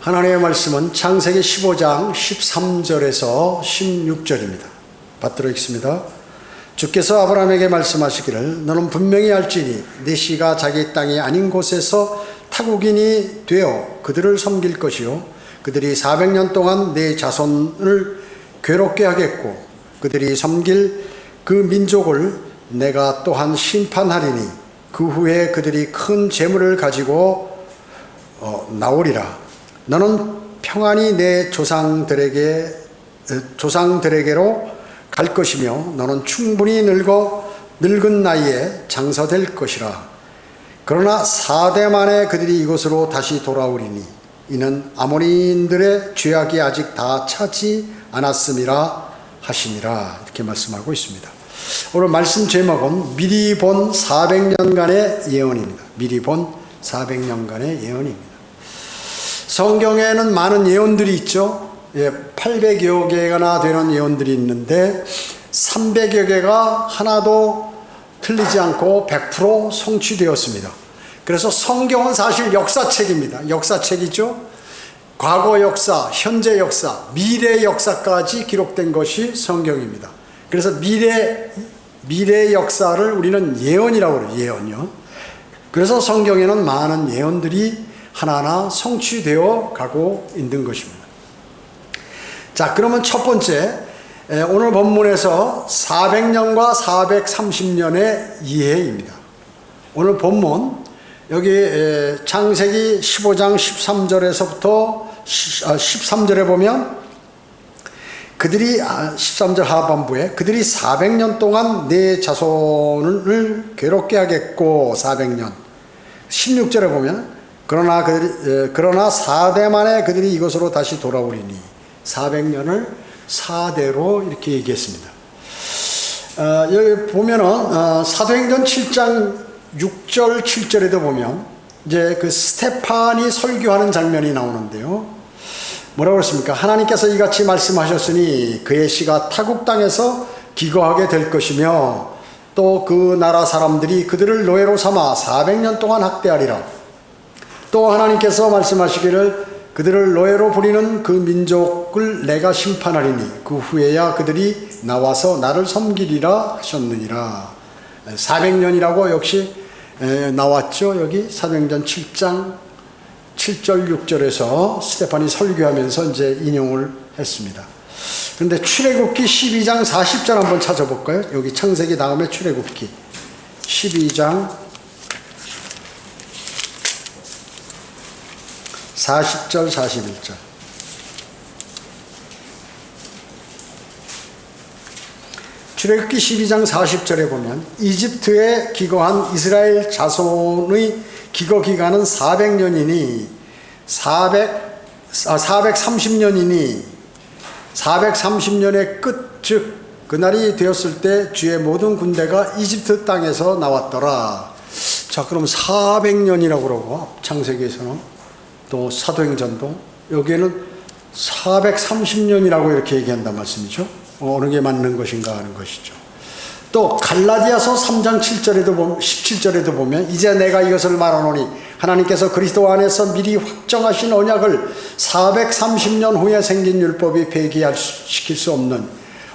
하나님의 말씀은 창세기 15장 13절에서 16절입니다. 받들어 읽습니다. 주께서 아브라함에게 말씀하시기를 너는 분명히 알지니 네 씨가 자기 땅이 아닌 곳에서 타국인이 되어 그들을 섬길 것이요 그들이 400년 동안 네 자손을 괴롭게 하겠고 그들이 섬길 그 민족을 내가 또한 심판하리니 그 후에 그들이 큰 재물을 가지고 나오리라. 너는 평안히 내 조상들에게로 갈 것이며 너는 충분히 늙은 나이에 장사될 것이라. 그러나 4대 만에 그들이 이곳으로 다시 돌아오리니 이는 아모리인들의 죄악이 아직 다 차지 않았음이라 하시니라. 이렇게 말씀하고 있습니다. 오늘 말씀 제목은 미리 본 400년간의 예언입니다. 미리 본 400년간의 예언입니다. 성경에는 많은 예언들이 있죠. 800여 개나 되는 예언들이 있는데 300여 개가 하나도 틀리지 않고 100% 성취되었습니다. 그래서 성경은 사실 역사책입니다. 역사책이죠. 과거 역사, 현재 역사, 미래 역사까지 기록된 것이 성경입니다. 그래서 미래 역사를 우리는 예언이라고 그래요. 예언요. 그래서 성경에는 많은 예언들이 하나하나 성취되어 가고 있는 것입니다. 자, 그러면 첫 번째, 오늘 본문에서 400년과 430년의 이해입니다. 오늘 본문, 여기 창세기 15장 13절에서부터 13절에 보면 그들이 13절 하반부에 그들이 400년 동안 내 자손을 괴롭게 하겠고 400년 16절에 보면 그러나 4대 만에 그들이 이곳으로 다시 돌아오리니 400년을 4대로 이렇게 얘기했습니다. 여기 보면은 사도행전 7장 6절 7절에도 보면 이제 그 스테판이 설교하는 장면이 나오는데요. 뭐라고 그랬습니까? 하나님께서 이같이 말씀하셨으니 그의 씨가 타국 땅에서 기거하게 될 것이며 또 그 나라 사람들이 그들을 노예로 삼아 400년 동안 학대하리라. 또 하나님께서 말씀하시기를 그들을 노예로 부리는 그 민족을 내가 심판하리니 그 후에야 그들이 나와서 나를 섬기리라 하셨느니라. 400년이라고 역시 나왔죠. 여기 사도행전 7장 7절 6절에서 스테판이 설교하면서 이제 인용을 했습니다. 그런데 출애굽기 12장 40절 한번 찾아볼까요? 여기 창세기 다음에 출애굽기 12장 40절 41절. 출애굽기 12장 40절에 보면 이집트에 기거한 이스라엘 자손의 기거 기간은 400년이니 430년이니 430년의 끝, 즉 그날이 되었을 때 주의 모든 군대가 이집트 땅에서 나왔더라. 자, 그럼 400년이라고 그러고 창세기에서는 또 사도행전도 여기에는 430년이라고 이렇게 얘기한단 말씀이죠. 어느 게 맞는 것인가 하는 것이죠. 또 갈라디아서 3장 17절에도 보면 이제 내가 이것을 말하노니 하나님께서 그리스도 안에서 미리 확정하신 언약을 430년 후에 생긴 율법이 폐기시킬 수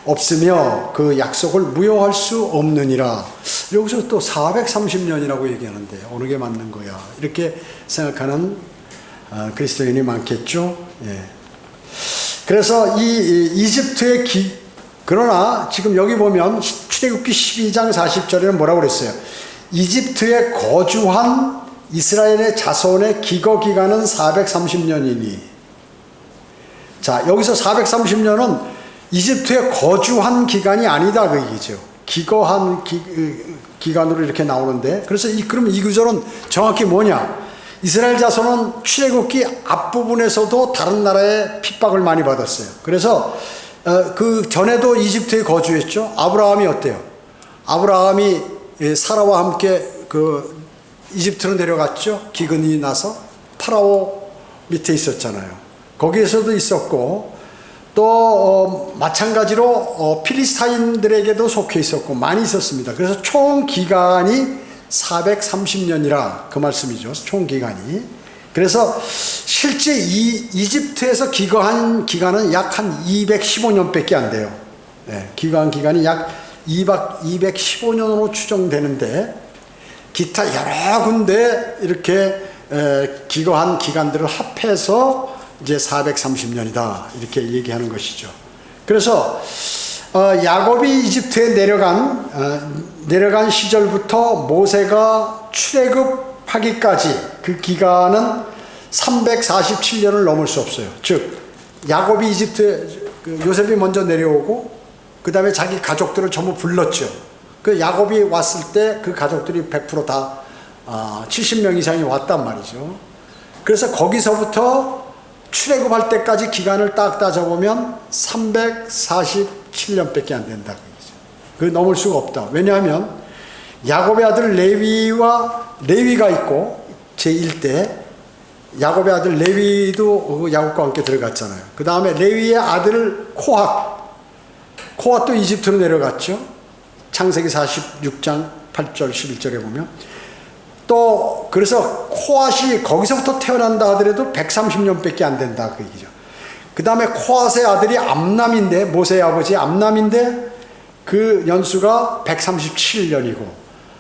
없으며 그 약속을 무효할 수 없느니라. 여기서 또 430년이라고 얘기하는데 어느 게 맞는 거야 이렇게 생각하는 그리스도인이 많겠죠. 예. 그래서 이 이집트의 그러나 지금 여기 보면 출애굽기 12장 40절에는 뭐라고 그랬어요? 이집트에 거주한 이스라엘의 자손의 기거 기간은 430년이니. 자, 여기서 430년은 이집트에 거주한 기간이 아니다 그 얘기죠. 기거한 기간으로 이렇게 나오는데, 그래서 그럼 이 구절은 정확히 뭐냐? 이스라엘 자손은 출애굽기 앞부분에서도 다른 나라에 핍박을 많이 받았어요. 그래서 그 전에도 이집트에 거주했죠. 아브라함이 어때요? 아브라함이 사라와 함께 그 이집트로 내려갔죠. 기근이 나서 파라오 밑에 있었잖아요. 거기에서도 있었고 또 마찬가지로 필리스타인들에게도 속해 있었고 많이 있었습니다. 그래서 총 기간이 430년이라 그 말씀이죠. 총 기간이. 그래서 실제 이집트에서 기거한 기간은 약 한 215년밖에 안 돼요. 기거한 기간이 약 215년으로 추정되는데, 기타 여러 군데 이렇게 기거한 기간들을 합해서 이제 430년이다 이렇게 얘기하는 것이죠. 그래서 야곱이 이집트에 내려간 시절부터 모세가 출애굽하기까지 그 기간은 347년을 넘을 수 없어요. 즉 야곱이 이집트에 요셉이 먼저 내려오고 그 다음에 자기 가족들을 전부 불렀죠. 그 야곱이 왔을 때 그 가족들이 100%다 70명 이상이 왔단 말이죠. 그래서 거기서부터 출애굽할 때까지 기간을 딱 따져보면 347년밖에 안 된다. 그 넘을 수가 없다. 왜냐하면 야곱의 아들 레위가 있고 제1대 야곱의 아들 레위도 야곱과 함께 들어갔잖아요. 그 다음에 레위의 아들 코앗도 이집트로 내려갔죠. 창세기 46장 8절 11절에 보면 또 그래서 코앗이 거기서부터 태어난다 하더라도 130년밖에 안 된다 그 얘기죠. 그 다음에 코앗의 아들이 암남인데 모세의 아버지 암남인데 그 연수가 137년이고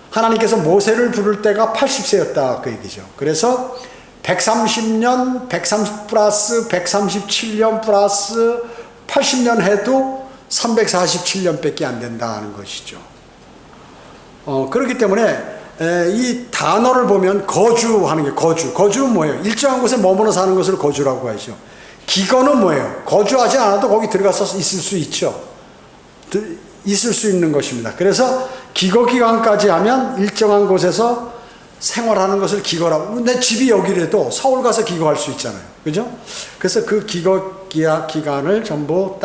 하나님께서 모세를 부를 때가 80세였다 그 얘기죠. 그래서 130년 130 플러스 137년 플러스 80년 해도 347년밖에 안 된다는 것이죠. 그렇기 때문에 이 단어를 보면 거주하는 게 거주는 뭐예요? 일정한 곳에 머무르 사는 것을 거주라고 하죠. 기거는 뭐예요? 거주하지 않아도 거기 들어가서 있을 수 있죠. 있을 수 있는 것입니다. 그래서 기거 기간까지 하면 일정한 곳에서 생활하는 것을 기거라고. 내 집이 여기라도 서울 가서 기거할 수 있잖아요. 그죠? 그래서 그 기거 기간을 전부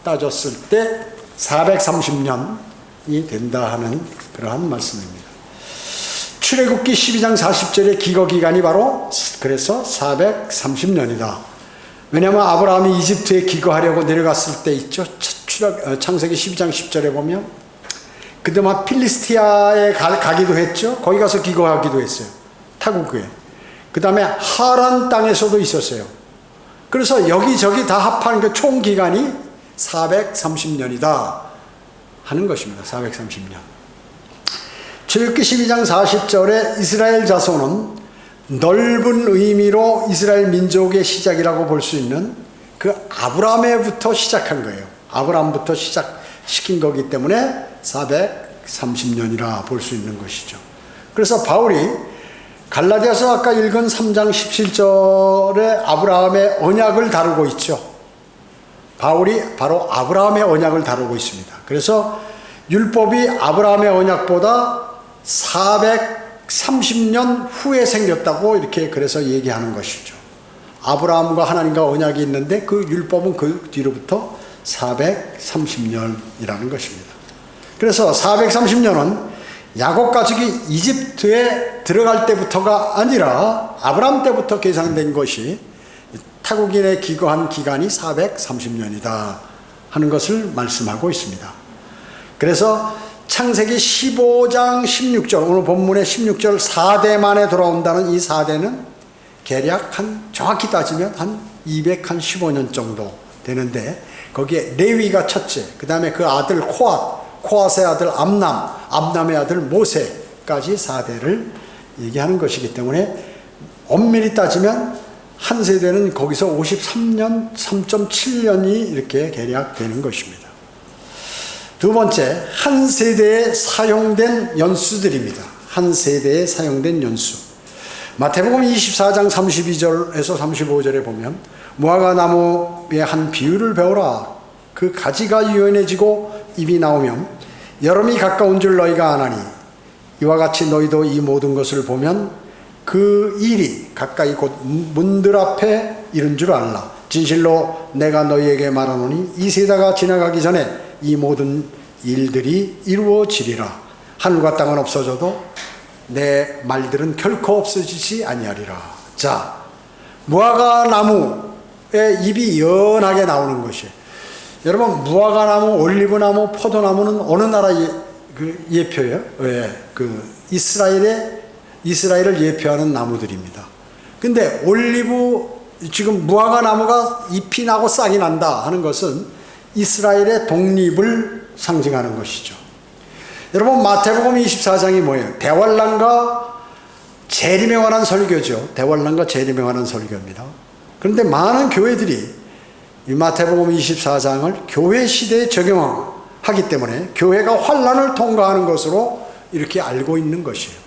따졌을 때 430년이 된다 하는 그러한 말씀입니다. 출애굽기 12장 40절의 기거 기간이 바로 그래서 430년이다. 왜냐하면 아브라함이 이집트에 기거하려고 내려갔을 때 있죠. 창세기 12장 10절에 보면 그동안 필리스티아에 가기도 했죠. 거기 가서 기거하기도 했어요. 타국에. 그 다음에 하란 땅에서도 있었어요. 그래서 여기저기 다 합하는 그 총 기간이 430년이다 하는 것입니다. 430년. 출애굽기 12장 40절에 이스라엘 자손은 넓은 의미로 이스라엘 민족의 시작이라고 볼 수 있는 그 아브라함에부터 시작한 거예요. 아브라함부터 시작시킨 거기 때문에 430년이라 볼 수 있는 것이죠. 그래서 바울이 갈라디아서 아까 읽은 3장 17절에 아브라함의 언약을 다루고 있죠. 바울이 바로 아브라함의 언약을 다루고 있습니다. 그래서 율법이 아브라함의 언약보다 430년 후에 생겼다고 이렇게 그래서 얘기하는 것이죠. 아브라함과 하나님과 언약이 있는데 그 율법은 그 뒤로부터 430년이라는 것입니다. 그래서 430년은 야곱 가족이 이집트에 들어갈 때부터가 아니라 아브라함 때부터 계산된 것이 타국인에 기거한 기간이 430년이다 하는 것을 말씀하고 있습니다. 그래서 창세기 15장 16절 오늘 본문의 16절 4대 만에 돌아온다는 이 4대는 대략 정확히 따지면 한 215년 정도 되는데 거기에 레위가 첫째, 그 다음에 그 아들 코앗의 아들 암남의 아들 모세까지 4대를 얘기하는 것이기 때문에 엄밀히 따지면 한 세대는 거기서 53년, 3.7년이 이렇게 대략 되는 것입니다. 두 번째, 한 세대에 사용된 연수들입니다. 한 세대에 사용된 연수. 마태복음 24장 32절에서 35절에 보면 무화과 나무의 한 비유를 배우라. 그 가지가 유연해지고 잎이 나오면 여름이 가까운 줄 너희가 아나니 이와 같이 너희도 이 모든 것을 보면 그 일이 가까이 곧 문들 앞에 이른 줄 알라. 진실로 내가 너희에게 말하노니 이 세대가 지나가기 전에 이 모든 일들이 이루어지리라. 하늘과 땅은 없어져도 내 말들은 결코 없어지지 아니하리라. 자, 무화과 나무의 잎이 연하게 나오는 것이에요. 여러분, 무화과 나무, 올리브 나무, 포도나무는 어느 나라의 예표예요? 왜? 이스라엘을 예표하는 나무들입니다. 근데 지금 무화과 나무가 잎이 나고 싹이 난다 하는 것은 이스라엘의 독립을 상징하는 것이죠. 여러분, 마태복음 24장이 뭐예요? 대환란과 재림에 관한 설교죠. 대환란과 재림에 관한 설교입니다. 그런데 많은 교회들이 이 마태복음 24장을 교회 시대에 적용하기 때문에 교회가 환란을 통과하는 것으로 이렇게 알고 있는 것이에요.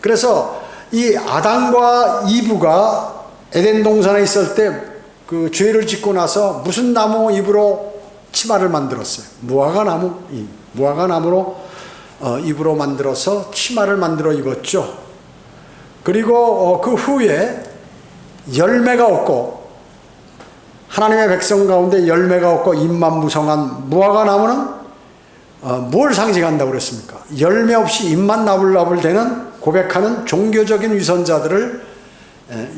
그래서 이 아담과 이브가 에덴 동산에 있을 때 그 죄를 짓고 나서 무슨 나무 잎으로 치마를 만들었어요? 무화과 나무로 잎으로 만들어서 치마를 만들어 입었죠. 그리고 그 후에 열매가 없고 하나님의 백성 가운데 열매가 없고 잎만 무성한 무화과 나무는 뭘 상징한다고 그랬습니까? 열매 없이 잎만 나불나불대는 고백하는 종교적인 위선자들을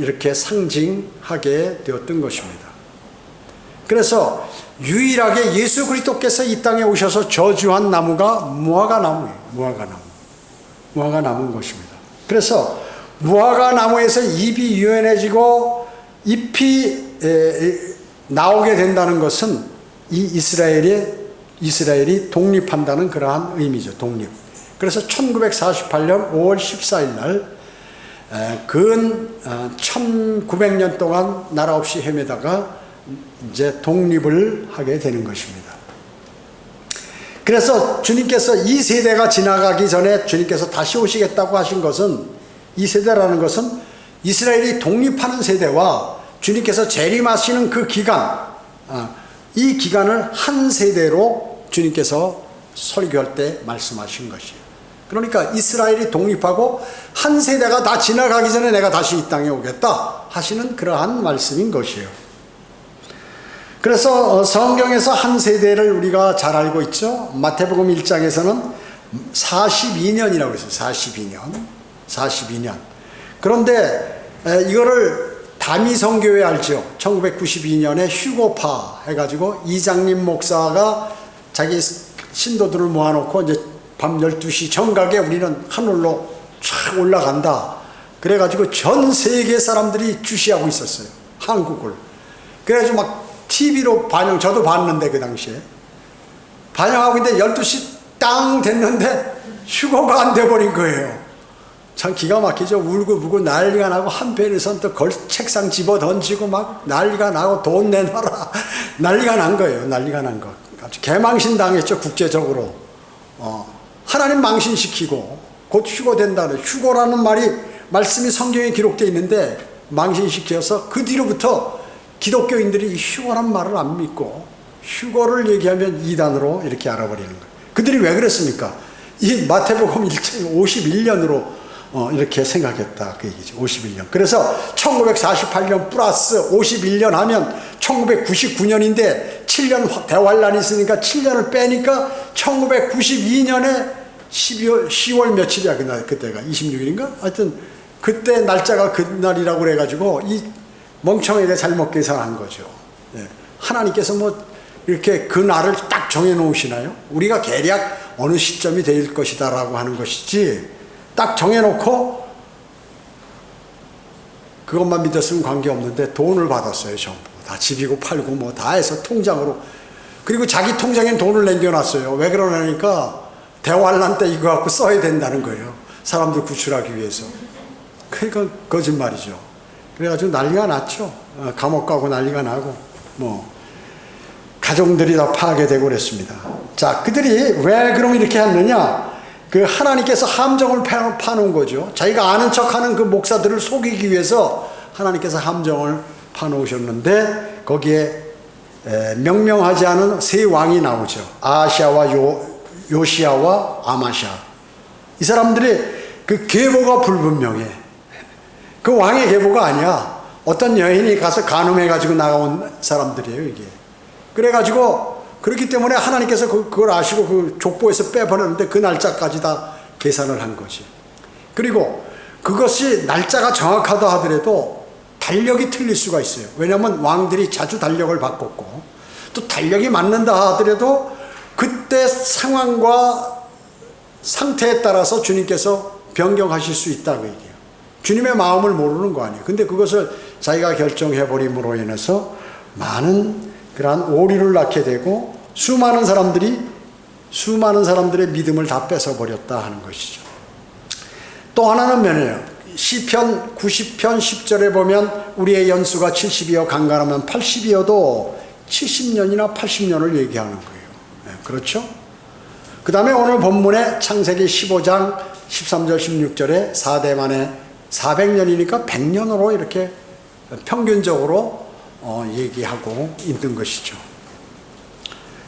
이렇게 상징하게 되었던 것입니다. 그래서 유일하게 예수 그리스도께서 이 땅에 오셔서 저주한 나무가 무화과 나무예요. 무화과 나무인 것입니다. 그래서 무화과 나무에서 잎이 유연해지고 잎이 나오게 된다는 것은 이 이스라엘이 독립한다는 그러한 의미죠. 독립. 그래서 1948년 5월 14일 날 근 1900년 동안 나라 없이 헤매다가 이제 독립을 하게 되는 것입니다. 그래서 주님께서 이 세대가 지나가기 전에 주님께서 다시 오시겠다고 하신 것은, 이 세대라는 것은 이스라엘이 독립하는 세대와 주님께서 재림하시는 그 기간, 이 기간을 한 세대로 주님께서 설교할 때 말씀하신 것이에요. 그러니까 이스라엘이 독립하고 한 세대가 다 지나가기 전에 내가 다시 이 땅에 오겠다 하시는 그러한 말씀인 것이에요. 그래서 성경에서 한 세대를 우리가 잘 알고 있죠. 마태복음 1장에서는 42년이라고 했어요. 42년. 그런데 이거를 다미성교회 알죠. 1992년에 휴고파 해가지고 이장림 목사가 자기 신도들을 모아놓고 이제 밤 12시 정각에 우리는 하늘로 쫙 올라간다. 그래가지고 전 세계 사람들이 주시하고 있었어요. 한국을. 그래가지고 막 TV로 저도 봤는데 그 당시에. 반영하고 있는데 12시 땅 됐는데 휴거가 안 돼버린 거예요. 참 기가 막히죠. 울고 불고 난리가 나고 한편에서는 또 책상 집어 던지고 막 난리가 나고 돈 내놔라. 난리가 난 거예요. 난리가 난 거. 아주 개망신 당했죠. 국제적으로. 하나님 망신시키고 곧 휴거된다는, 휴거라는 말씀이 성경에 기록되어 있는데 망신시켜서 그 뒤로부터 기독교인들이 휴거란 말을 안 믿고 휴거를 얘기하면 이단으로 이렇게 알아버리는 거예요. 그들이 왜 그랬습니까? 이 마태복음 51년으로 이렇게 생각했다 그 얘기죠. 51년. 그래서 1948년 플러스 51년 하면 1999년인데 7년 대환란이 있으니까 7년을 빼니까 1992년에 10월 며칠이야 그때가 26일인가? 하여튼 그때 날짜가 그날이라고 그래가지고 이 멍청이가 잘못 계산한 거죠. 예. 하나님께서 뭐 이렇게 그 날을 딱 정해놓으시나요? 우리가 대략 어느 시점이 될 것이다 라고 하는 것이지 딱 정해놓고 그것만 믿었으면 관계없는데 돈을 받았어요. 전부 다 집이고 팔고 뭐 다 해서 통장으로. 그리고 자기 통장엔 돈을 남겨놨어요. 왜 그러냐니까 대환란 때 이거 갖고 써야 된다는 거예요. 사람들 구출하기 위해서. 그러니까 거짓말이죠. 그래가지고 난리가 났죠. 감옥 가고 난리가 나고 뭐 가정들이 다 파괴되고 그랬습니다. 자, 그들이 왜 그럼 이렇게 했느냐? 그 하나님께서 함정을 파놓은 거죠. 자기가 아는 척하는 그 목사들을 속이기 위해서 하나님께서 함정을 파놓으셨는데 거기에 명명하지 않은 세 왕이 나오죠. 아하시아와 요시아와 아마시아. 이 사람들이 그 계보가 불분명해. 그 왕의 계보가 아니야. 어떤 여인이 가서 간음해가지고 나온 사람들이에요, 이게. 그래가지고, 그렇기 때문에 하나님께서 그걸 아시고 그 족보에서 빼버렸는데 그 날짜까지 다 계산을 한 거지. 그리고 그것이 날짜가 정확하다 하더라도 달력이 틀릴 수가 있어요. 왜냐하면 왕들이 자주 달력을 바꿨고, 또 달력이 맞는다 하더라도 그때 상황과 상태에 따라서 주님께서 변경하실 수 있다고 얘기해요. 주님의 마음을 모르는 거 아니에요. 근데 그것을 자기가 결정해버림으로 인해서 많은 그러한 오류를 낳게 되고 수많은 사람들의 믿음을 다 뺏어버렸다 하는 것이죠. 또 하나는 뭐예요? 시편 90편 10절에 보면 우리의 연수가 70이여 강간하면 80이어도 70년이나 80년을 얘기하는 거예요. 네, 그렇죠? 그 다음에 오늘 본문에 창세기 15장 13절 16절에 4대 만에 400년이니까 100년으로 이렇게 평균적으로 얘기하고 있는 것이죠.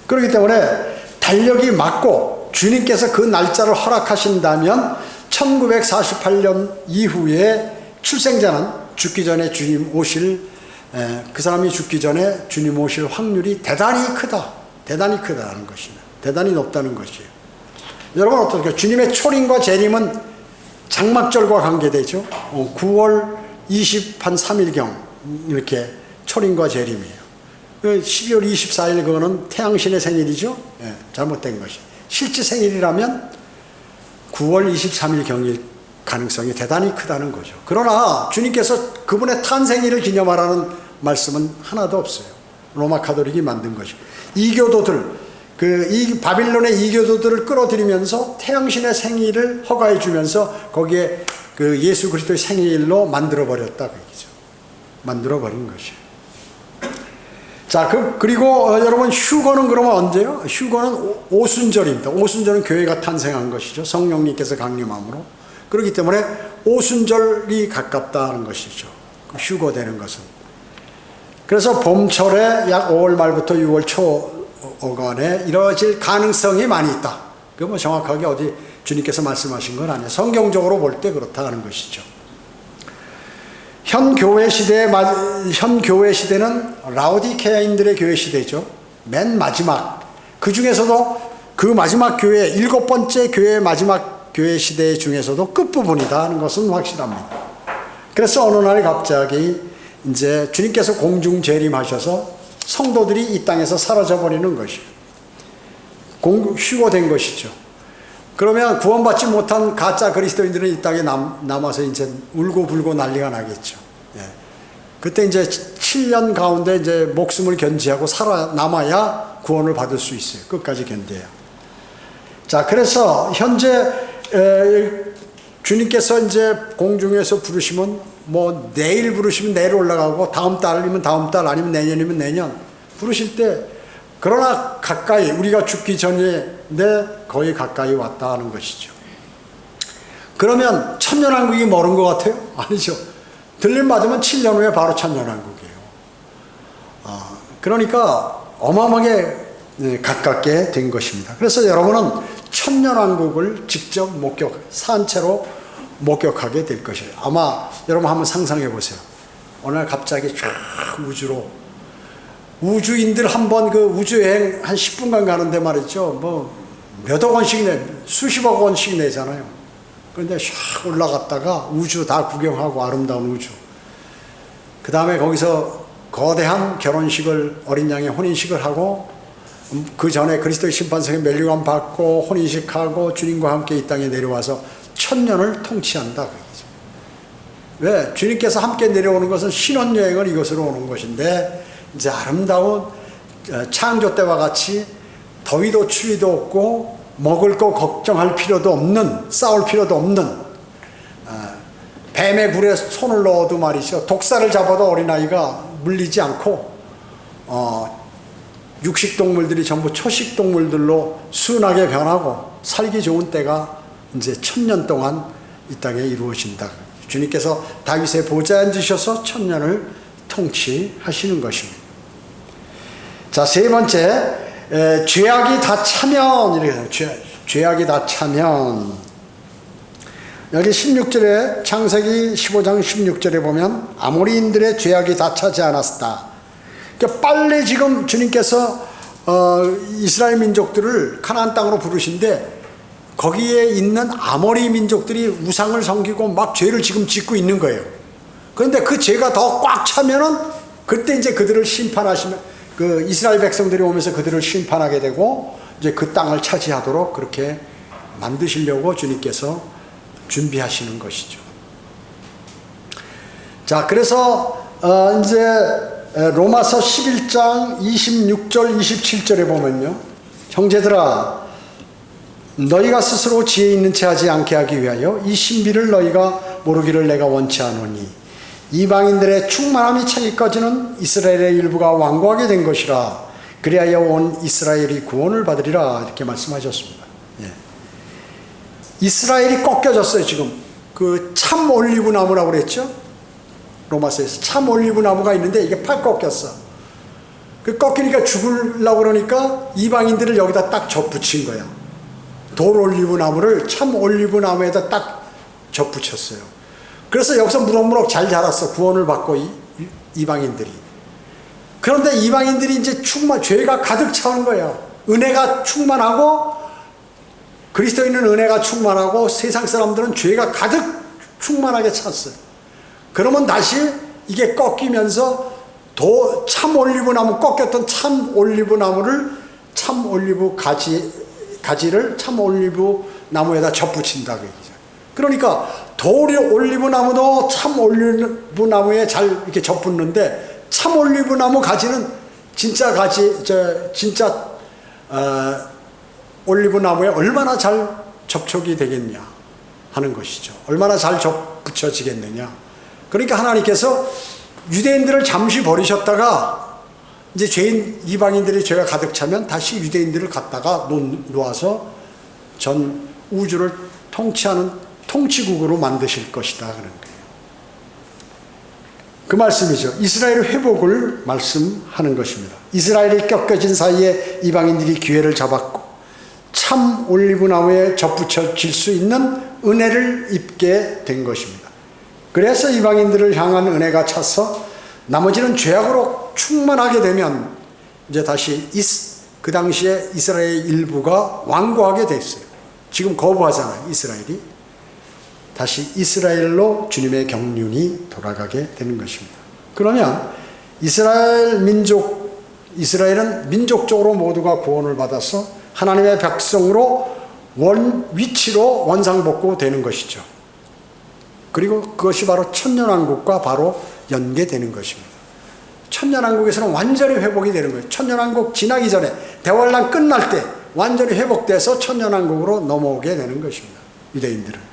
그렇기 때문에 달력이 맞고 주님께서 그 날짜를 허락하신다면 1948년 이후에 출생자는 죽기 전에 주님 오실 그 사람이 죽기 전에 주님 오실 확률이 대단히 크다는 것입니다. 대단히 높다는 것이에요. 여러분 어떻게 주님의 초림과 재림은 장막절과 관계되죠. 9월 23일경 이렇게 초림과 재림이에요. 12월 24일 그거는 태양신의 생일이죠. 예, 잘못된 것이. 실제 생일이라면 9월 23일 경일 가능성이 대단히 크다는 거죠. 그러나 주님께서 그분의 탄생일을 기념하라는 말씀은 하나도 없어요. 로마 카톨릭이 만든 것이. 이교도들, 이 바빌론의 이교도들을 끌어들이면서 태양신의 생일을 허가해 주면서 거기에 그 예수 그리스도의 생일로 만들어버렸다. 그 얘기죠. 만들어버린 것이에요. 자, 그리고 여러분 휴거는 그러면 언제요? 휴거는 오순절입니다. 오순절은 교회가 탄생한 것이죠. 성령님께서 강림함으로. 그렇기 때문에 오순절이 가깝다는 것이죠. 휴거되는 것은. 그래서 봄철에 약 5월 말부터 6월 초간에 이루어질 가능성이 많이 있다. 그 뭐 정확하게 어디 주님께서 말씀하신 건 아니에요. 성경적으로 볼 때 그렇다는 것이죠. 현 교회 시대는 라오디케아인들의 교회 시대죠. 맨 마지막. 그 중에서도 그 마지막 교회, 7번째 교회 마지막 교회 시대 중에서도 끝부분이다 하는 것은 확실합니다. 그래서 어느 날 갑자기 이제 주님께서 공중 재림하셔서 성도들이 이 땅에서 사라져버리는 것이에요. 휴거된 것이죠. 그러면 구원받지 못한 가짜 그리스도인들은 이 땅에 남아서 이제 울고불고 난리가 나겠죠. 예. 그때 이제 7년 가운데 이제 목숨을 견지하고 살아남아야 구원을 받을 수 있어요. 끝까지 견뎌야. 자, 그래서 현재 주님께서 이제 공중에서 부르시면 뭐 내일 부르시면 내일 올라가고 다음 달이면 다음 달 아니면 내년이면 내년 부르실 때 그러나 가까이 우리가 죽기 전에 거의 가까이 왔다 하는 것이죠. 그러면 천년왕국이 멀은 것 같아요? 아니죠. 들림 맞으면 7년 후에 바로 천년왕국이에요. 그러니까 어마어마하게 가깝게 된 것입니다. 그래서 여러분은 천년왕국을 직접 산채로 목격하게 될 것이에요. 아마 여러분 한번 상상해 보세요. 어느 날 갑자기 쫙 우주인들 한번 그 우주여행 한 10분간 가는데 말이죠. 뭐 몇억 원씩 수십억 원씩 내잖아요. 그런데 샥 올라갔다가 우주 다 구경하고 아름다운 우주. 그 다음에 거기서 거대한 결혼식을 어린 양의 혼인식을 하고 그 전에 그리스도의 심판석에 면류관 받고 혼인식하고 주님과 함께 이 땅에 내려와서 천년을 통치한다. 왜? 주님께서 함께 내려오는 것은 신혼여행을 이것으로 오는 것인데 이제 아름다운 창조 때와 같이 더위도 추위도 없고 먹을 거 걱정할 필요도 없는 싸울 필요도 없는 뱀의 굴에 손을 넣어도 말이죠. 독사를 잡아도 어린아이가 물리지 않고 육식동물들이 전부 초식동물들로 순하게 변하고 살기 좋은 때가 이제 1000년 동안 이 땅에 이루어진다. 주님께서 다윗의 보좌에 앉으셔서 1000년을 통치하시는 것입니다. 자, 세 번째, 죄악이 다 차면, 이렇게 죄악이 다 차면, 여기 16절에, 창세기 15장 16절에 보면, 아모리인들의 죄악이 다 차지 않았다. 그러니까 빨리 지금 주님께서, 이스라엘 민족들을 가나안 땅으로 부르신데, 거기에 있는 아모리 민족들이 우상을 섬기고 막 죄를 지금 짓고 있는 거예요. 그런데 그 죄가 더 꽉 차면은, 그때 이제 그들을 심판하시면, 그 이스라엘 백성들이 오면서 그들을 심판하게 되고 이제 그 땅을 차지하도록 그렇게 만드시려고 주님께서 준비하시는 것이죠. 자, 그래서 이제 로마서 11장 26절 27절에 보면요, 형제들아 너희가 스스로 지혜 있는 채 하지 않게 하기 위하여 이 신비를 너희가 모르기를 내가 원치 않으니 이방인들의 충만함이 차기까지는 이스라엘의 일부가 완고하게 된 것이라. 그리하여 온 이스라엘이 구원을 받으리라. 이렇게 말씀하셨습니다. 예. 이스라엘이 꺾여졌어요. 지금 그 참 올리브 나무라고 그랬죠. 로마서에서 참 올리브 나무가 있는데 이게 팔 꺾였어. 그 꺾이니까 죽으려고 그러니까 이방인들을 여기다 딱 접붙인 거야. 돌 올리브 나무를 참 올리브 나무에다 딱 접붙였어요. 그래서 여기서 무럭무럭 잘 자랐어. 구원을 받고 이방인들이. 그런데 이방인들이 이제 죄가 가득 차는 거예요. 은혜가 충만하고, 그리스도인은 은혜가 충만하고 세상 사람들은 죄가 가득 충만하게 찼어요. 그러면 다시 이게 꺾이면서 참 올리브 나무, 꺾였던 참 올리브 나무를 참 올리브 가지를 참 올리브 나무에다 접붙인다 그 얘기죠. 그러니까 돌이 올리브 나무도 참 올리브 나무에 잘 이렇게 접붙는데 참 올리브 나무 가지는 진짜 올리브 나무에 얼마나 잘 접촉이 되겠냐 하는 것이죠. 얼마나 잘 붙여지겠느냐. 그러니까 하나님께서 유대인들을 잠시 버리셨다가 이제 이방인들의 죄가 가득 차면 다시 유대인들을 갖다가 놓아서 전 우주를 통치하는 통치국으로 만드실 것이다 그런 거예요. 그 말씀이죠. 이스라엘의 회복을 말씀하는 것입니다. 이스라엘이 꺾여진 사이에 이방인들이 기회를 잡았고 참 올리브 나무에 접붙여질 수 있는 은혜를 입게 된 것입니다. 그래서 이방인들을 향한 은혜가 차서 나머지는 죄악으로 충만하게 되면 이제 다시 그 당시에 이스라엘 일부가 완고하게 됐어요. 지금 거부하잖아요. 이스라엘이. 다시 이스라엘로 주님의 경륜이 돌아가게 되는 것입니다. 그러면 이스라엘은 민족적으로 모두가 구원을 받아서 하나님의 백성으로 위치로 원상복구되는 것이죠. 그리고 그것이 바로 천년왕국과 바로 연계되는 것입니다. 천년왕국에서는 완전히 회복이 되는 거예요. 천년왕국 지나기 전에 대환란 끝날 때 완전히 회복돼서 천년왕국으로 넘어오게 되는 것입니다. 유대인들은.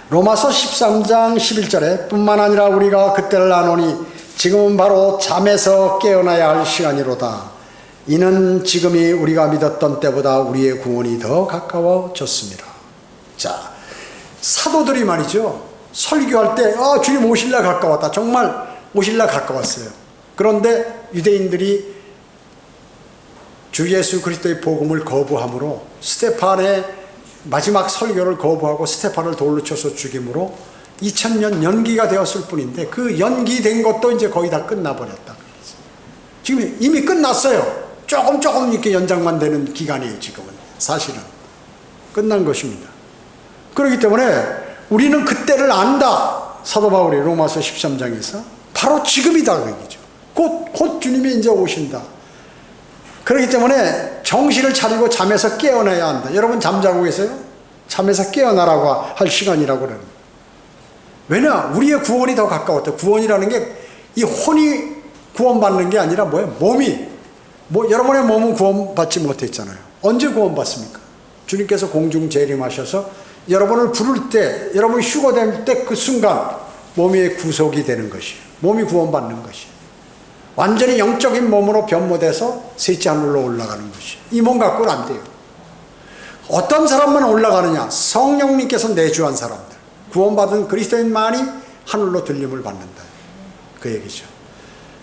로마서 13장 11절에 뿐만 아니라 우리가 그때를 아노니 지금은 바로 잠에서 깨어나야 할 시간이로다. 이는 지금이 우리가 믿었던 때보다 우리의 구원이 더 가까워졌습니다. 자, 사도들이 말이죠. 설교할 때 주님 오실라 가까웠다. 정말 오실라 가까웠어요. 그런데 유대인들이 주 예수 그리스도의 복음을 거부함으로 스테판의 마지막 설교를 거부하고 스테판을 돌로 쳐서 죽임으로 2000년 연기가 되었을 뿐인데 그 연기된 것도 이제 거의 다 끝나버렸다. 지금 이미 끝났어요. 조금 이렇게 연장만 되는 기간이에요. 지금은 사실은 끝난 것입니다. 그렇기 때문에 우리는 그때를 안다. 사도 바울이 로마서 13장에서 바로 지금이다 그 얘기죠. 곧 주님이 이제 오신다. 그렇기 때문에 정신을 차리고 잠에서 깨어나야 한다. 여러분 잠자고 계세요? 잠에서 깨어나라고 할 시간이라고 그러는 거예요. 왜냐? 우리의 구원이 더 가까웠다. 구원이라는 게 이 혼이 구원받는 게 아니라 뭐예요? 여러분의 몸은 구원받지 못했잖아요. 언제 구원받습니까? 주님께서 공중 재림하셔서 여러분을 부를 때, 여러분이 휴거될 때 그 순간 몸이 구속이 되는 것이에요. 몸이 구원받는 것이에요. 완전히 영적인 몸으로 변모돼서 셋째 하늘로 올라가는 것이에요. 이 몸 갖고는 안 돼요. 어떤 사람만 올라가느냐? 성령님께서 내주한 사람들, 구원받은 그리스도인만이 하늘로 들림을 받는다. 그 얘기죠.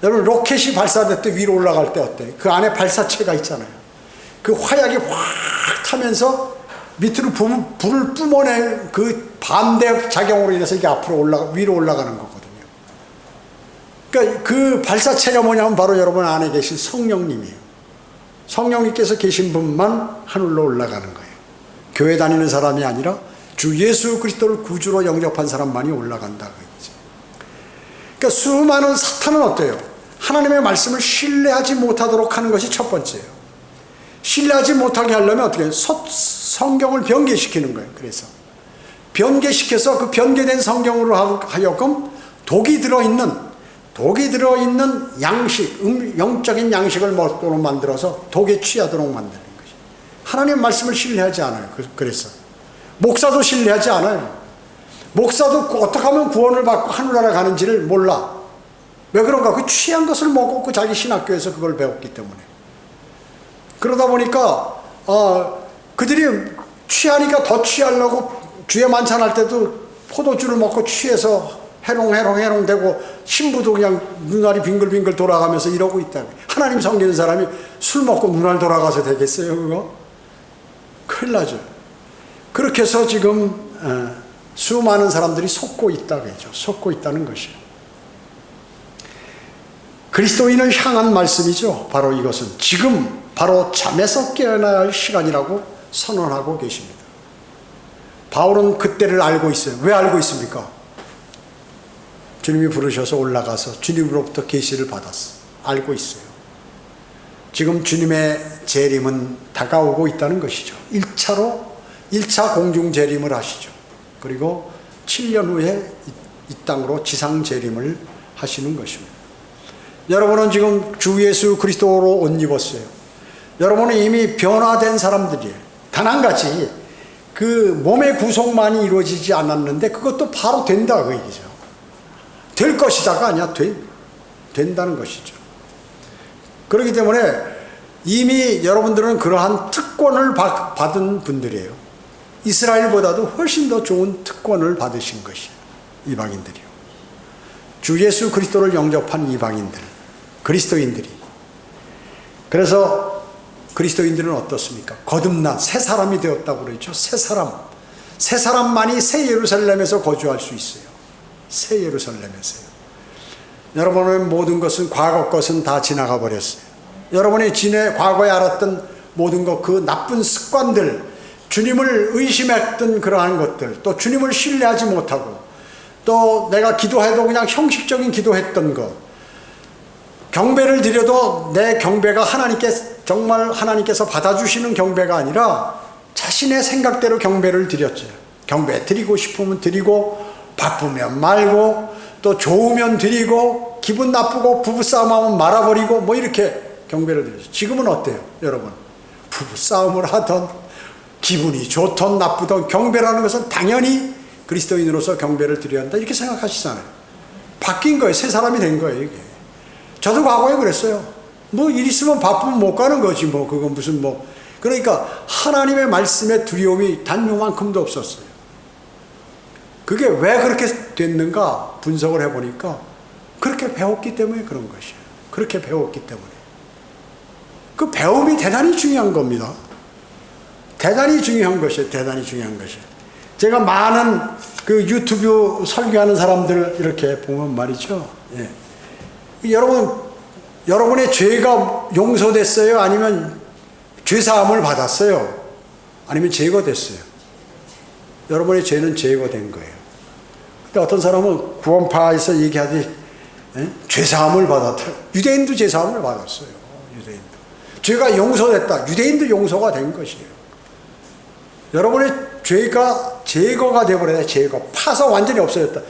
여러분 로켓이 발사될 때 위로 올라갈 때 어때요? 그 안에 발사체가 있잖아요. 그 화약이 확 타면서 밑으로 불을 뿜어낼 그 반대 작용으로 인해서 이게 위로 올라가는 거거든요. 그러니까 그 발사체가 뭐냐면 바로 여러분 안에 계신 성령님이에요. 성령님께서 계신 분만 하늘로 올라가는 거예요. 교회 다니는 사람이 아니라 주 예수 그리스도를 구주로 영접한 사람만이 올라간다. 그러니까 수많은 사탄은 어때요? 하나님의 말씀을 신뢰하지 못하도록 하는 것이 첫 번째예요. 신뢰하지 못하게 하려면 어떻게 해요? 성경을 변개시키는 거예요. 그래서 변개시켜서 그 변개된 성경으로 하여금 독이 들어있는 양식, 영적인 양식을 먹도록 만들어서 독에 취하도록 만드는 것이. 하나님의 말씀을 신뢰하지 않아요. 그래서 목사도 신뢰하지 않아요. 목사도 어떻게 하면 구원을 받고 하늘나라 가는지를 몰라. 왜 그런가? 그 취한 것을 먹고 자기 신학교에서 그걸 배웠기 때문에. 그러다 보니까 그들이 취하니까 더 취하려고 주에 만찬할 때도 포도주를 먹고 취해서 해롱해롱 되고 신부도 그냥 눈알이 빙글빙글 돌아가면서 이러고 있다. 하나님 섬기는 사람이 술 먹고 눈알 돌아가서 되겠어요, 그거? 큰일 나죠. 그렇게 해서 지금 수많은 사람들이 속고 있다고 하죠. 속고 있다는 것이에요. 그리스도인을 향한 말씀이죠. 바로 이것은 지금 바로 잠에서 깨어나야 할 시간이라고 선언하고 계십니다. 바울은 그때를 알고 있어요. 왜 알고 있습니까? 주님이 부르셔서 올라가서 주님으로부터 계시를 받았어. 알고 있어요. 지금 주님의 재림은 다가오고 있다는 것이죠. 1차 공중 재림을 하시죠. 그리고 7년 후에 이 땅으로 지상 재림을 하시는 것입니다. 여러분은 지금 주 예수 그리스도로 옷 입었어요. 여러분은 이미 변화된 사람들이에요. 단 한 가지 그 몸의 구속만이 이루어지지 않았는데 그것도 바로 된다 그 얘기죠. 될 것이다가 아니야, 된다는 것이죠. 그렇기 때문에 이미 여러분들은 그러한 특권을 받은 분들이에요. 이스라엘보다도 훨씬 더 좋은 특권을 받으신 것이에요. 이방인들이요. 주 예수 그리스도를 영접한 이방인들, 그리스도인들이. 그래서 그리스도인들은 어떻습니까? 거듭난 새 사람이 되었다고 그러죠. 새 사람만이 새 예루살렘에서 거주할 수 있어요. 새 예루살렘에서요. 여러분의 모든 것은 과거 것은 다 지나가 버렸어요. 여러분이 과거에 알았던 모든 것, 그 나쁜 습관들, 주님을 의심했던 그러한 것들, 또 주님을 신뢰하지 못하고, 또 내가 기도해도 그냥 형식적인 기도했던 것, 경배를 드려도 내 경배가 정말 하나님께서 받아주시는 경배가 아니라 자신의 생각대로 경배를 드렸죠. 경배 드리고 싶으면 드리고, 바쁘면 말고, 또 좋으면 드리고, 기분 나쁘고 부부싸움하면 말아버리고, 뭐 이렇게 경배를 드렸죠. 지금은 어때요, 여러분? 부부싸움을 하던, 기분이 좋던 나쁘던, 경배라는 것은 당연히 그리스도인으로서 경배를 드려야 한다, 이렇게 생각하시잖아요. 바뀐 거예요. 새 사람이 된 거예요, 이게. 저도 과거에 그랬어요. 뭐 일 있으면 바쁘면 못 가는 거지, 뭐 그건 무슨 뭐. 그러니까 하나님의 말씀에 두려움이 단 요만큼도 없었어요. 그게 왜 그렇게 됐는가 분석을 해보니까 그렇게 배웠기 때문에 그런 것이에요. 그렇게 배웠기 때문에. 그 배움이 대단히 중요한 겁니다. 대단히 중요한 것이에요. 대단히 중요한 것이에요. 제가 많은 그 유튜브 설교하는 사람들 이렇게 보면 말이죠. 예. 여러분의 죄가 용서됐어요? 아니면 죄사함을 받았어요? 아니면 제거됐어요? 여러분의 죄는 제거된 거예요. 근데 어떤 사람은 구원파에서 얘기하듯이 죄사함을 받았다. 유대인도 죄사함을 받았어요. 유대인도. 죄가 용서됐다. 유대인도 용서가 된 것이에요. 여러분의 죄가 제거가 되어버렸다. 제거. 파서 완전히 없어졌다.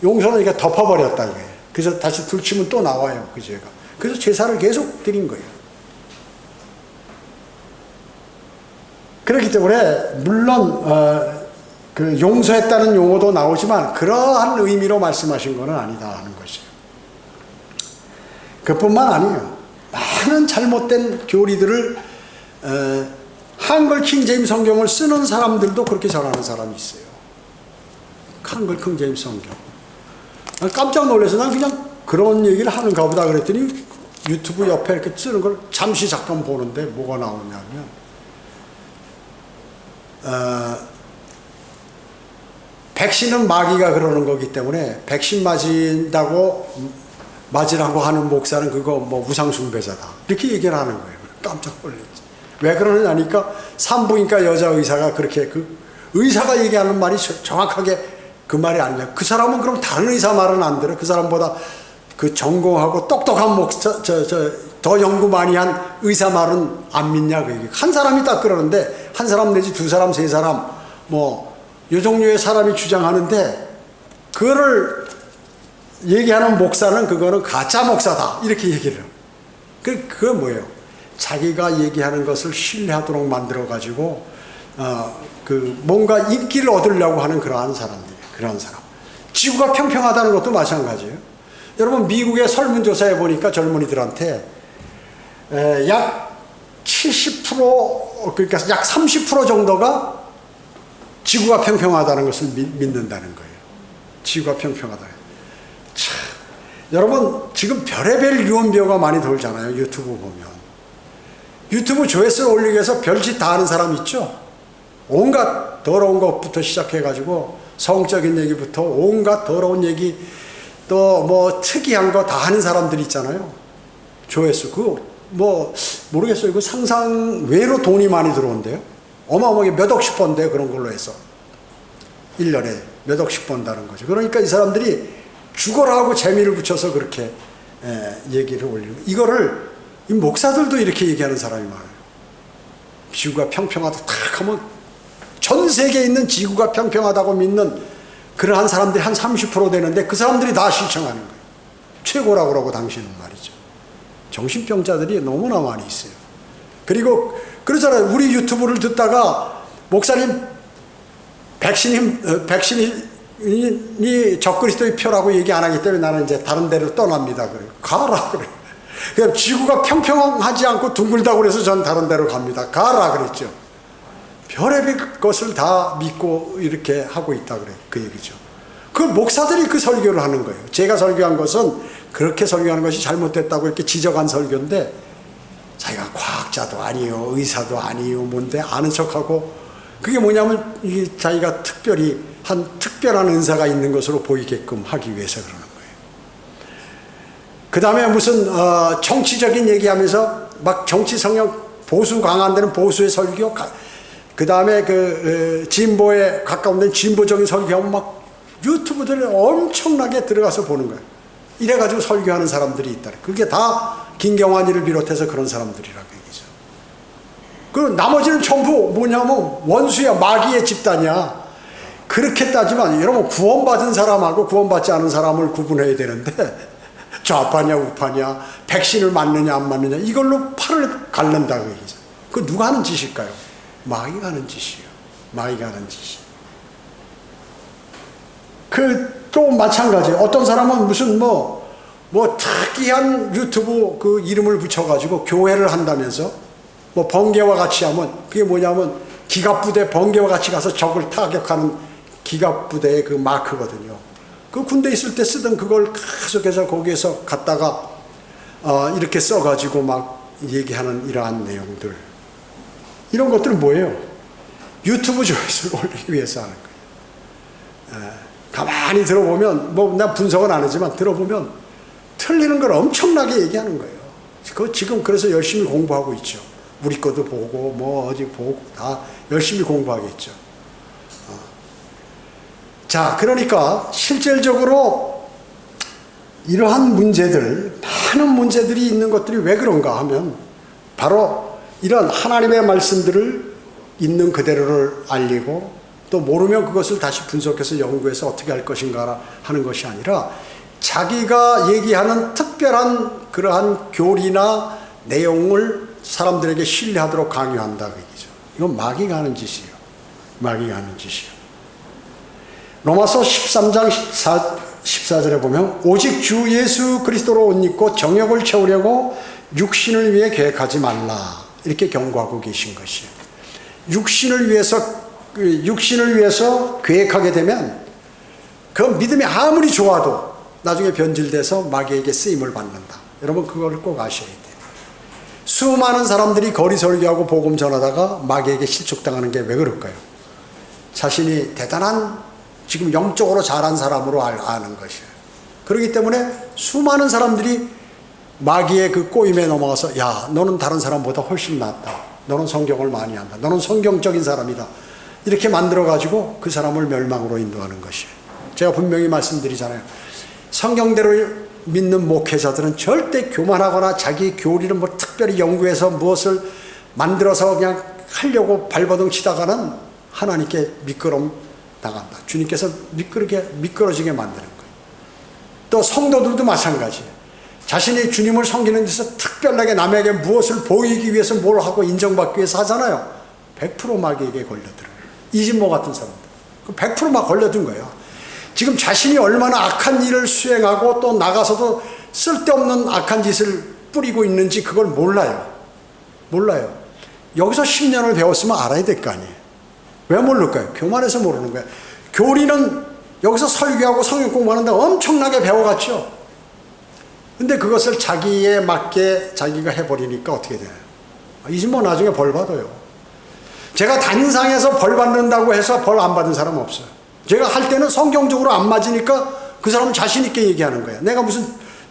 용서는 이렇게 덮어버렸다. 이게. 그래서 다시 들치면 또 나와요. 그 죄가. 그래서 제사를 계속 드린 거예요. 그렇기 때문에 물론 그 용서했다는 용어도 나오지만 그러한 의미로 말씀하신 것은 아니다 하는 것이에요. 그뿐만 아니에요. 많은 잘못된 교리들을 한글 킹제임스 성경을 쓰는 사람들도 그렇게 전하는 사람이 있어요. 한글 킹제임스 성경. 깜짝 놀라서 난 그냥 그런 얘기를 하는가 보다 그랬더니 유튜브 옆에 이렇게 쓰는 걸 잠시 잠깐 보는데 뭐가 나오냐면 백신은 마귀가 그러는 거기 때문에 백신 맞으라고 하는 목사는 그거 뭐 우상숭배자다 이렇게 얘기를 하는 거예요. 깜짝 놀랐지. 왜 그러느냐니까 산부인과 여자 의사가 그렇게 그 의사가 얘기하는 말이 정확하게 그 말이 아니냐. 그 사람은 그럼 다른 의사 말은 안 들어. 그 사람보다 그 전공하고 똑똑한 목사 더 연구 많이 한 의사 말은 안 믿냐 그 얘기. 한 사람이 딱 그러는데 한 사람 내지 두 사람 세 사람 뭐 이 종류의 사람이 주장하는데 그거를 얘기하는 목사는 그거는 가짜 목사다 이렇게 얘기를 해요. 그건 뭐예요? 자기가 얘기하는 것을 신뢰하도록 만들어 가지고 뭔가 인기를 얻으려고 하는 그러한 사람들이에요. 그러한 사람. 지구가 평평하다는 것도 마찬가지예요. 여러분 미국의 설문조사에 보니까 젊은이들한테 약 70% 그러니까 약 30% 정도가 지구가 평평하다는 것을 믿는다는 거예요. 지구가 평평하다. 참, 여러분 지금 별의별 유언비어가 많이 돌잖아요. 유튜브 보면. 유튜브 조회수를 올리기 위해서 별짓 다 하는 사람 있죠. 온갖 더러운 것부터 시작해가지고 성적인 얘기부터 온갖 더러운 얘기 또 뭐 특이한 거 다 하는 사람들이 있잖아요. 조회수 그거 뭐 모르겠어요. 그 상상 외로 돈이 많이 들어온대요. 어마어마하게 몇 억씩 번대요. 그런 걸로 해서 1년에 몇 억씩 번다는 거죠. 그러니까 이 사람들이 죽어라 하고 재미를 붙여서 그렇게 얘기를 올리고 이거를 이 목사들도 이렇게 얘기하는 사람이 많아요. 지구가 평평하다 탁 하면 전 세계에 있는 지구가 평평하다고 믿는 그러한 사람들이 한 30% 되는데 그 사람들이 다 시청하는 거예요. 최고라고 그러고 당신은 말이죠. 정신병자들이 너무나 많이 있어요. 그리고 그러잖아요. 우리 유튜브를 듣다가 목사님 백신이 적그리스도의 표라고 얘기 안 하기 때문에 나는 이제 다른 데로 떠납니다. 그래요. 가라 그래요. 그냥 지구가 평평하지 않고 둥글다고 그래서 전 다른 데로 갑니다. 가라 그랬죠. 별의별 것을 다 믿고 이렇게 하고 있다 그래요. 그 얘기죠. 그 목사들이 그 설교를 하는 거예요. 제가 설교한 것은 그렇게 설교하는 것이 잘못됐다고 이렇게 지적한 설교인데 자기가 과학자도 아니요 의사도 아니요 뭔데 아는 척하고 그게 뭐냐면 이 자기가 특별히 한 특별한 은사가 있는 것으로 보이게끔 하기 위해서 그러는 거예요. 그 다음에 무슨 정치적인 얘기하면서 막 정치 성향 보수 강한 데는 보수의 설교 그 다음에 진보에 가까운 데는 진보적인 설교하면 막 유튜브들이 엄청나게 들어가서 보는 거예요. 이래가지고 설교하는 사람들이 있다. 그게 다 김경환이를 비롯해서 그런 사람들이라고 얘기죠. 그리고 나머지는 전부 뭐냐면 원수야 마귀의 집단이야. 그렇게 따지면 여러분 구원받은 사람하고 구원받지 않은 사람을 구분해야 되는데 좌파냐 우파냐 백신을 맞느냐 안 맞느냐 이걸로 팔을 갈른다고 얘기죠. 그 누가 하는 짓일까요? 마귀가 하는 짓이에요. 마귀가 하는 짓이. 또 마찬가지. 어떤 사람은 무슨 뭐 특이한 유튜브 그 이름을 붙여가지고 교회를 한다면서 뭐 번개와 같이 하면 그게 뭐냐면 기갑부대 번개와 같이 가서 적을 타격하는 기갑부대의 그 마크거든요. 그 군대 있을 때 쓰던 그걸 계속해서 거기에서 갖다가 이렇게 써가지고 막 얘기하는 이러한 내용들. 이런 것들은 뭐예요? 유튜브 조회수를 올리기 위해서 하는 거예요. 가만히 들어보면 난 분석은 안 하지만 들어보면 틀리는 걸 엄청나게 얘기하는 거예요. 지금 그래서 열심히 공부하고 있죠. 우리 것도 보고 뭐 어디 보고 다 열심히 공부하겠죠. 자, 그러니까 실질적으로 이러한 문제들, 많은 문제들이 있는 것들이 왜 그런가 하면 바로 이런 하나님의 말씀들을 있는 그대로를 알리고 또 모르면 그것을 다시 분석해서 연구해서 어떻게 할 것인가 하는 것이 아니라 자기가 얘기하는 특별한 그러한 교리나 내용을 사람들에게 신뢰하도록 강요한다 그 얘기죠. 이건 마귀가 하는 짓이에요. 마귀가 하는 짓이에요. 로마서 13장 14절에 보면 오직 주 예수 그리스도로 옷 입고 정욕을 채우려고 육신을 위해 계획하지 말라 이렇게 경고하고 계신 것이에요. 육신을 위해서 계획하게 되면 그 믿음이 아무리 좋아도 나중에 변질돼서 마귀에게 쓰임을 받는다. 여러분 그걸 꼭 아셔야 돼요. 수많은 사람들이 거리 설교하고 복음 전하다가 마귀에게 실족당하는 게 왜 그럴까요? 자신이 대단한 지금 영적으로 잘한 사람으로 아는 것이에요. 그렇기 때문에 수많은 사람들이 마귀의 그 꼬임에 넘어가서 야 너는 다른 사람보다 훨씬 낫다. 너는 성경을 많이 한다. 너는 성경적인 사람이다. 이렇게 만들어가지고 그 사람을 멸망으로 인도하는 것이에요. 제가 분명히 말씀드리잖아요. 성경대로 믿는 목회자들은 절대 교만하거나 자기 교리를 뭐 특별히 연구해서 무엇을 만들어서 그냥 하려고 발버둥 치다가는 하나님께 미끄럼 나간다. 주님께서 미끄러지게 만드는 거예요. 또 성도들도 마찬가지예요. 자신이 주님을 섬기는 데서 특별하게 남에게 무엇을 보이기 위해서 뭘 하고 인정받기 위해서 하잖아요. 100% 마귀에게 걸려들어요. 이진모 같은 사람들. 100% 막 걸려든 거예요. 지금 자신이 얼마나 악한 일을 수행하고 또 나가서도 쓸데없는 악한 짓을 뿌리고 있는지 그걸 몰라요. 여기서 10년을 배웠으면 알아야 될 거 아니에요. 왜 모를까요? 교만해서 모르는 거예요. 교리는 여기서 설교하고 성경 공부하는데 엄청나게 배워갔죠. 근데 그것을 자기에 맞게 자기가 해버리니까 어떻게 돼요? 이진모 나중에 벌 받아요. 제가 단상에서 벌 받는다고 해서 벌 안 받은 사람 없어요. 제가 할 때는 성경적으로 안 맞으니까 그 사람은 자신 있게 얘기하는 거예요. 내가 무슨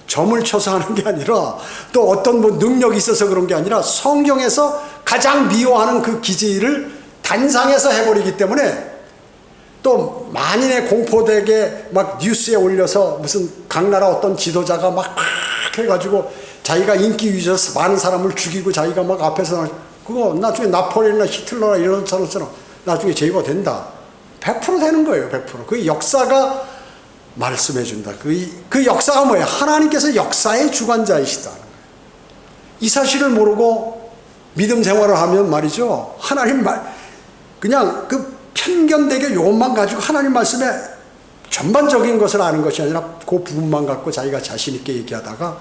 점을 쳐서 하는 게 아니라 또 어떤 뭐 능력이 있어서 그런 게 아니라 성경에서 가장 미워하는 그 기질을 단상에서 해버리기 때문에 또 만인의 공포되게 막 뉴스에 올려서 무슨 각 나라 어떤 지도자가 막 해가지고 자기가 인기 위해서 많은 사람을 죽이고 자기가 막 앞에서 그거 나중에 나폴레옹이나 히틀러나 이런 사람처럼 나중에 제거가 된다. 100% 되는 거예요. 100%. 그 역사가 말씀해 준다. 그 역사가 뭐예요? 하나님께서 역사의 주관자이시다. 이 사실을 모르고 믿음 생활을 하면 말이죠. 하나님 그냥 그 편견되게 이것만 가지고 하나님 말씀에 전반적인 것을 아는 것이 아니라 그 부분만 갖고 자기가 자신 있게 얘기하다가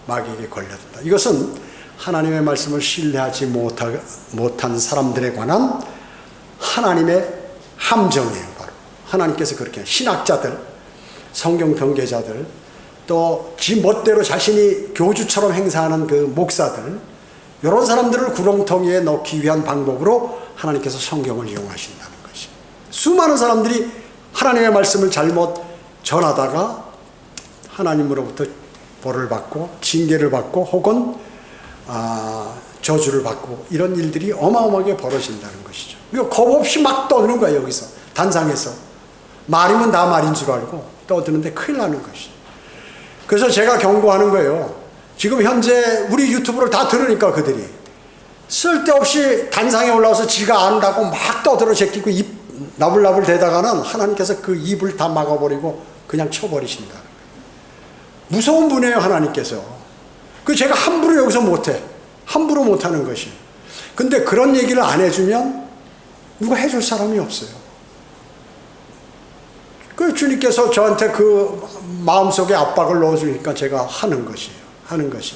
마귀에게 걸려든다. 이것은 하나님의 말씀을 신뢰하지 못한 사람들에 관한 하나님의 함정이에요. 바로 하나님께서 그렇게 신학자들, 성경 변개자들, 또 지 멋대로 자신이 교주처럼 행사하는 그 목사들, 이런 사람들을 구렁텅이에 넣기 위한 방법으로 하나님께서 성경을 이용하신다는 것이. 수많은 사람들이 하나님의 말씀을 잘못 전하다가 하나님으로부터 벌을 받고 징계를 받고 혹은 저주를 받고 이런 일들이 어마어마하게 벌어진다는 것이죠. 이거 겁 없이 막 떠드는 거예요. 여기서 단상에서 말이면 다 말인 줄 알고 떠드는데 큰일 나는 것이죠. 그래서 제가 경고하는 거예요. 지금 현재 우리 유튜브를 다 들으니까 그들이 쓸데없이 단상에 올라와서 지가 안다고 막 떠들어 제끼고 입 나불나불 대다가는 하나님께서 그 입을 다 막아버리고 그냥 쳐버리신다는 거예요. 무서운 분이에요. 하나님께서. 그 제가 함부로 여기서 못해. 함부로 못하는 것이. 근데 그런 얘기를 안 해주면 누가 해줄 사람이 없어요. 그 주님께서 저한테 그 마음속에 압박을 넣어주니까 제가 하는 것이에요. 하는 것이.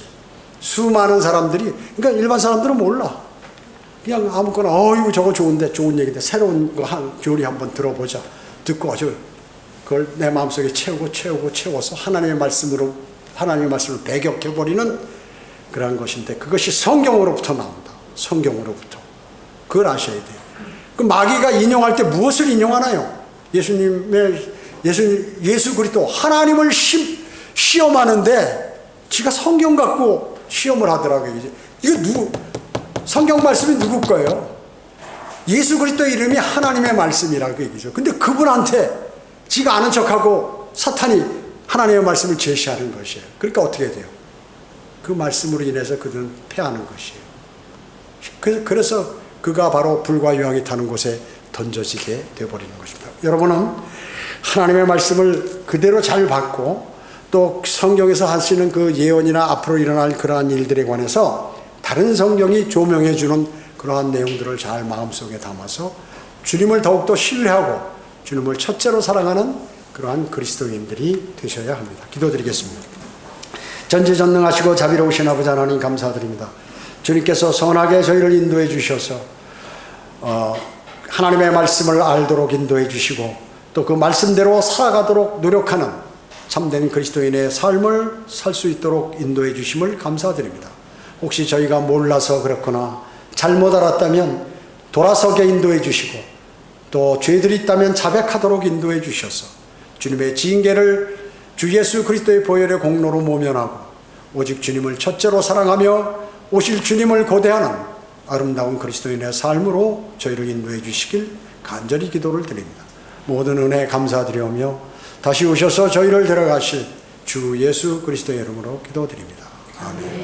수많은 사람들이, 그러니까 일반 사람들은 몰라. 그냥 아무거나, 이거 저거 좋은데, 좋은 얘기인데, 새로운 거 교리 한번 들어보자. 듣고 그걸 내 마음속에 채워서 하나님의 말씀을 배격해버리는 그러한 것인데, 그것이 성경으로부터 나온다. 성경으로부터. 그걸 아셔야 돼요. 그 마귀가 인용할 때 무엇을 인용하나요? 예수 그리스도 하나님을 시험하는데 지가 성경 갖고 시험을 하더라고요. 이거 성경 말씀이 누구 거예요? 예수 그리스도 이름이 하나님의 말씀이라고 얘기죠. 근데 그분한테 지가 아는 척하고 사탄이 하나님의 말씀을 제시하는 것이에요. 그러니까 어떻게 돼요? 그 말씀으로 인해서 그들은 패하는 것이에요. 그래서 그가 바로 불과 유황이 타는 곳에 던져지게 되어버리는 것입니다. 여러분은 하나님의 말씀을 그대로 잘 받고 또 성경에서 하시는 그 예언이나 앞으로 일어날 그러한 일들에 관해서 다른 성경이 조명해 주는 그러한 내용들을 잘 마음속에 담아서 주님을 더욱더 신뢰하고 주님을 첫째로 사랑하는 그러한 그리스도인들이 되셔야 합니다. 기도드리겠습니다. 전지전능하시고 자비로우신 아버지 하나님 감사드립니다. 주님께서 선하게 저희를 인도해 주셔서 하나님의 말씀을 알도록 인도해 주시고 또 그 말씀대로 살아가도록 노력하는 참된 그리스도인의 삶을 살 수 있도록 인도해 주심을 감사드립니다. 혹시 저희가 몰라서 그렇거나 잘못 알았다면 돌아서게 인도해 주시고 또 죄들이 있다면 자백하도록 인도해 주셔서 주님의 징계를 주 예수 그리스도의 보혈의 공로로 모면하고 오직 주님을 첫째로 사랑하며 오실 주님을 고대하는 아름다운 그리스도인의 삶으로 저희를 인도해 주시길 간절히 기도를 드립니다. 모든 은혜 감사드리오며 다시 오셔서 저희를 데려가실 주 예수 그리스도의 이름으로 기도드립니다. 아멘.